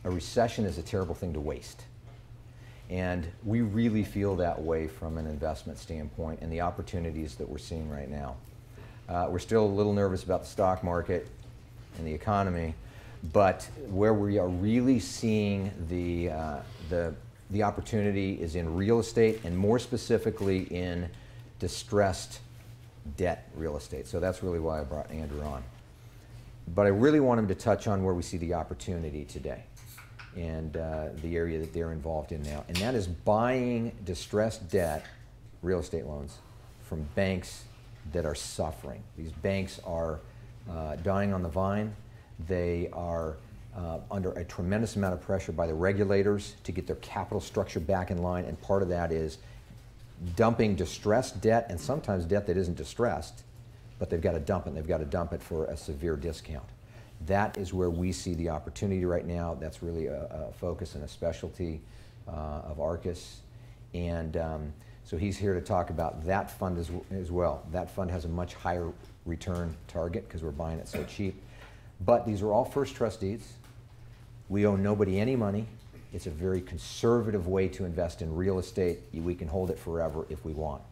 a recession is a terrible thing to waste. And we really feel that way from an investment standpoint and the opportunities that we're seeing right now. We're still a little nervous about the stock market and the economy, but where we are really seeing the opportunity is in real estate, and more specifically in distressed debt real estate. So that's really why I brought Andrew on. But I really want him to touch on where we see the opportunity today and the area that they're involved in now. And that is buying distressed debt, real estate loans, from banks that are suffering. These banks are dying on the vine. They are under a tremendous amount of pressure by the regulators to get their capital structure back in line, and part of that is dumping distressed debt, and sometimes debt that isn't distressed, but they've got to dump it, and they've got to dump it for a severe discount. That is where we see the opportunity right now. That's really a focus and a specialty of Arcus. And so he's here to talk about that fund as well. That fund has a much higher return target because we're buying it so cheap. But these are all first trust deeds. We owe nobody any money. It's a very conservative way to invest in real estate. We can hold it forever if we want.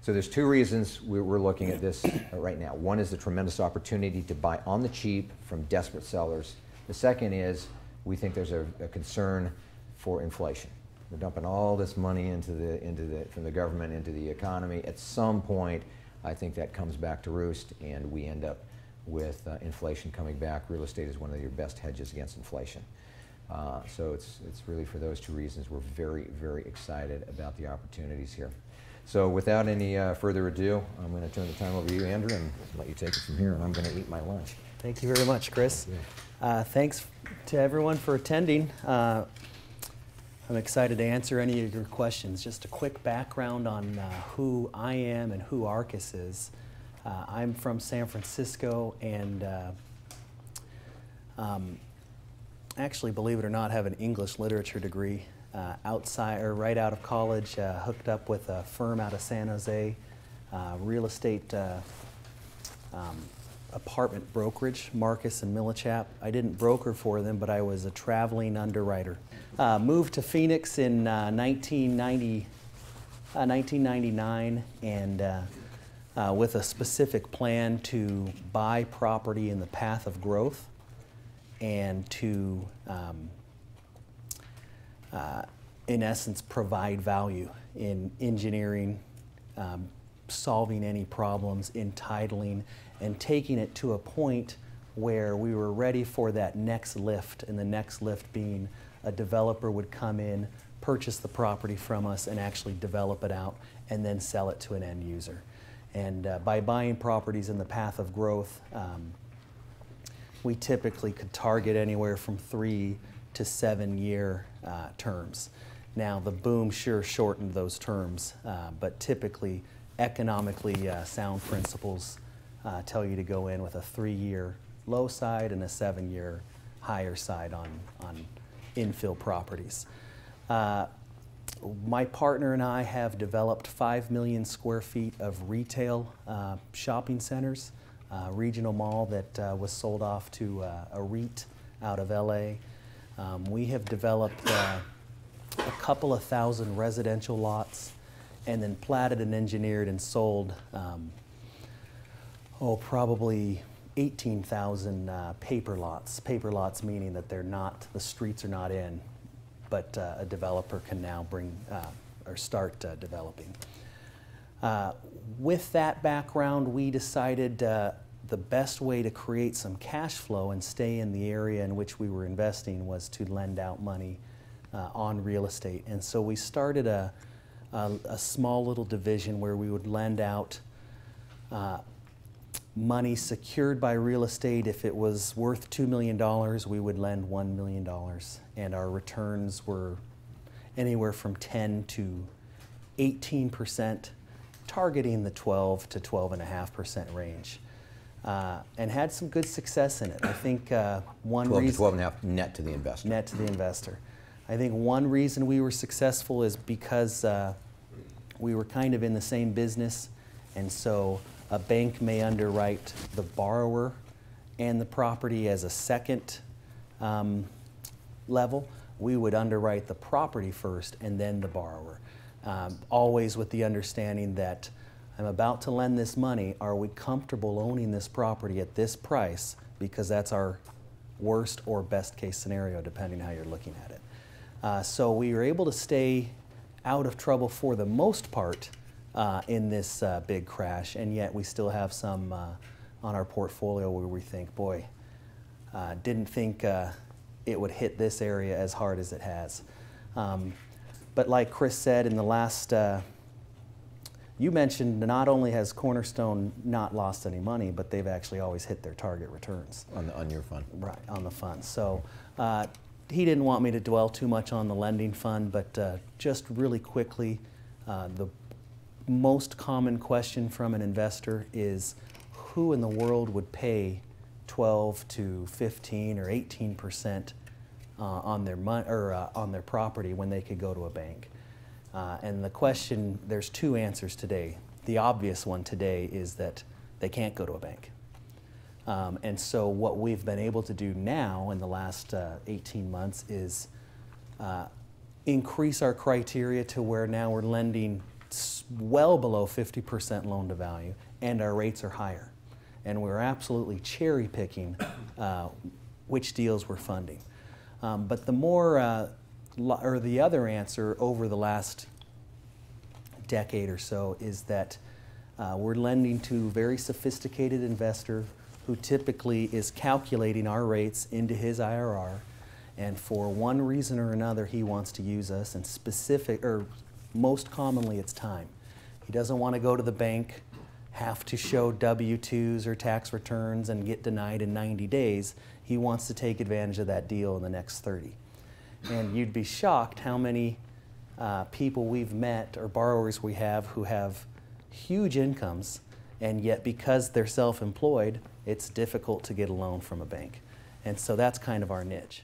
So there's two reasons we're looking at this right now. One is the tremendous opportunity to buy on the cheap from desperate sellers. The second is we think there's a concern for inflation. We're dumping all this money from the government into the economy. At some point, I think that comes back to roost, and we end up with inflation coming back. Real estate is one of your best hedges against inflation. So it's really for those two reasons we're very, very excited about the opportunities here. So without any further ado, I'm going to turn the time over to you, Andrew, and let you take it from here, and I'm going to eat my lunch. Thank you very much, Chris. Thanks to everyone for attending. I'm excited to answer any of your questions. Just a quick background on who I am and who Arcus is. I'm from San Francisco, and actually, believe it or not, have an English literature degree. Right out of college, hooked up with a firm out of San Jose, real estate apartment brokerage, Marcus and Millichap. I didn't broker for them, but I was a traveling underwriter. Moved to Phoenix in 1999, and with a specific plan to buy property in the path of growth and to in essence, provide value in engineering, solving any problems, entitling, and taking it to a point where we were ready for that next lift, and the next lift being a developer would come in, purchase the property from us, and actually develop it out, and then sell it to an end user. And by buying properties in the path of growth, we typically could target anywhere from 3 to 7 year terms. Now, the boom sure shortened those terms, but typically economically sound principles tell you to go in with a 3-year low side and a 7-year higher side on infill properties. My partner and I have developed 5 million square feet of retail shopping centers, regional mall that was sold off to a REIT out of LA. We have developed a couple of thousand residential lots, and then platted and engineered and sold, probably 18,000 paper lots. Paper lots meaning that they're not, the streets are not in, but a developer can now bring or start developing. With that background, we decided the best way to create some cash flow and stay in the area in which we were investing was to lend out money on real estate. And so we started a small little division where we would lend out money secured by real estate. If it was worth $2 million, we would lend $1 million. And our returns were anywhere from 10 to 18%, targeting the 12 to 12.5% range. And had some good success in it. I think one 12 reason... to 12.5 net to the investor. Net to the investor. I think one reason we were successful is because we were kind of in the same business, and so a bank may underwrite the borrower and the property as a second level, we would underwrite the property first and then the borrower. Always with the understanding that I'm about to lend this money, are we comfortable owning this property at this price? Because that's our worst or best case scenario, depending how you're looking at it. So we were able to stay out of trouble for the most part in this big crash, and yet we still have some on our portfolio where we think, boy, didn't think it would hit this area as hard as it has. But like Chris said in the last, you mentioned not only has Cornerstone not lost any money, but they've actually always hit their target returns. On your fund. Right, on the fund. So he didn't want me to dwell too much on the lending fund, but just really quickly, the most common question from an investor is who in the world would pay 12 to 15 or 18% on their property when they could go to a bank? And the question, there's two answers today. The obvious one today is that they can't go to a bank. And so what we've been able to do now in the last 18 months is increase our criteria to where now we're lending well below 50% loan to value, and our rates are higher. And we're absolutely cherry picking which deals we're funding. But the more or the other answer over the last decade or so is that we're lending to a very sophisticated investor who typically is calculating our rates into his IRR, and for one reason or another he wants to use us, and most commonly it's time. He doesn't want to go to the bank, have to show W-2s or tax returns and get denied in 90 days. He wants to take advantage of that deal in the next 30. And you'd be shocked how many people we've met or borrowers we have who have huge incomes, and yet because they're self-employed, it's difficult to get a loan from a bank. And so that's kind of our niche.